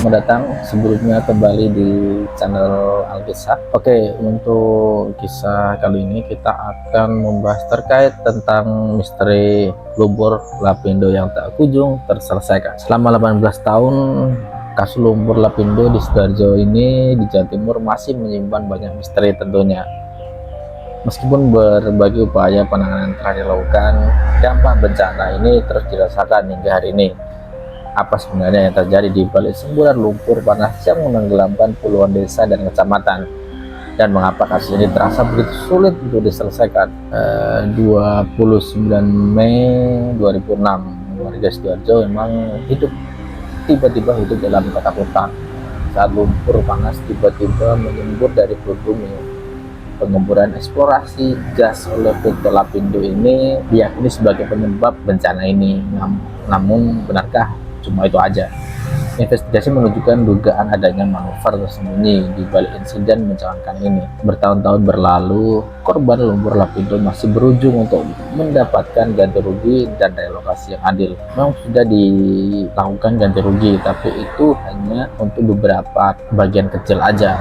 Selamat datang sebelumnya kembali di channel Alkisah. Oke, untuk kisah kali ini kita akan membahas terkait tentang misteri lumpur Lapindo yang tak kunjung terselesaikan. Selama 18 tahun, kasus lumpur Lapindo di Sidoarjo ini di Jawa Timur masih menyimpan banyak misteri tentunya. Meskipun berbagai upaya penanganan telah dilakukan, dampak bencana ini terus dirasakan hingga hari ini. Apa sebenarnya yang terjadi di balik semburan lumpur panas yang menenggelamkan puluhan desa dan kecamatan, dan mengapa kasus ini terasa begitu sulit untuk diselesaikan? 29 Mei 2006, warga Sidoarjo memang tiba-tiba hidup dalam ketakutan saat lumpur panas tiba-tiba menyembur dari perut bumi. Pengemburan eksplorasi gas oleh PT Lapindo ini diyakini sebagai penyebab bencana ini. Namun benarkah cuma itu aja? Investigasi menunjukkan dugaan adanya manuver tersembunyi di balik insiden mencengangkan ini. Bertahun-tahun berlalu, korban lumpur Lapindo masih berujung untuk mendapatkan ganti rugi dan relokasi yang adil. Memang sudah dilakukan ganti rugi, tapi itu hanya untuk beberapa bagian kecil aja.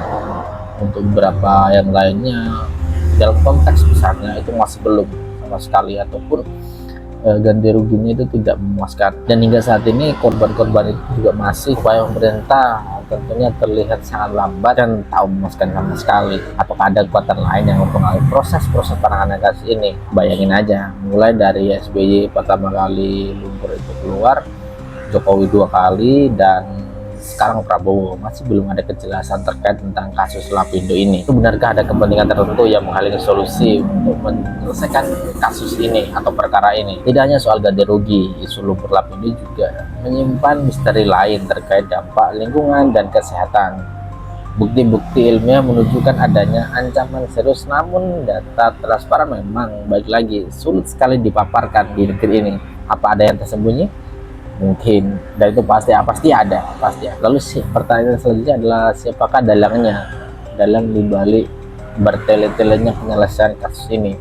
Untuk beberapa yang lainnya dalam konteks besarnya itu masih belum sama sekali, ataupun ganti ruginya itu tidak memuaskan. Dan hingga saat ini korban-korban itu juga masih upaya pemerintah tentunya terlihat sangat lambat dan tak memuaskan sama sekali. Apakah ada kekuatan lain yang mempengaruhi proses penanganan kasus ini? Bayangin aja, mulai dari SBY pertama kali lumpur itu keluar, Jokowi 2 kali, dan sekarang Prabowo, masih belum ada kejelasan terkait tentang kasus Lapindo ini. Benarkah ada kepentingan tertentu yang menghalangi solusi untuk menyelesaikan kasus ini atau perkara ini? Tidak hanya soal ganti rugi, isu lumpur Lapindo juga menyimpan misteri lain terkait dampak lingkungan dan kesehatan. Bukti-bukti ilmiah menunjukkan adanya ancaman serius, namun data transparan memang baik lagi sulit sekali dipaparkan di negeri ini. Apa ada yang tersembunyi? Mungkin, dan itu pasti ada. Lalu pertanyaan selanjutnya adalah siapakah dalang dibalik bertele-telenya penyelesaian kasus ini?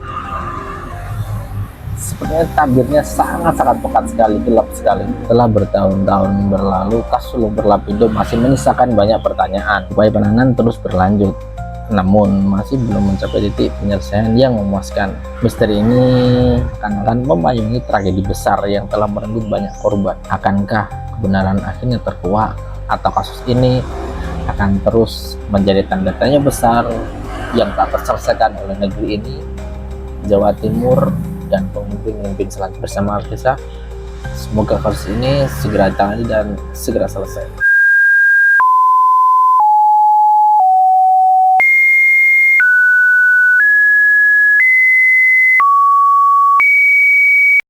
Sepertinya tabirnya sangat pekat sekali, gelap sekali. Setelah bertahun-tahun berlalu, kasus lumpur Lapindo masih menyisakan banyak pertanyaan. Upaya penanganan terus berlanjut, namun masih belum mencapai titik penyelesaian yang memuaskan. Misteri ini akan memayungi tragedi besar yang telah merenggut banyak korban. Akankah kebenaran akhirnya terkuak, atau kasus ini akan terus menjadi tanda tanya besar yang tak terselesaikan oleh negeri ini, Jawa Timur, dan pemimpin selanjutnya bersama Alkisah? Semoga kasus ini segera ditangani dan segera selesai.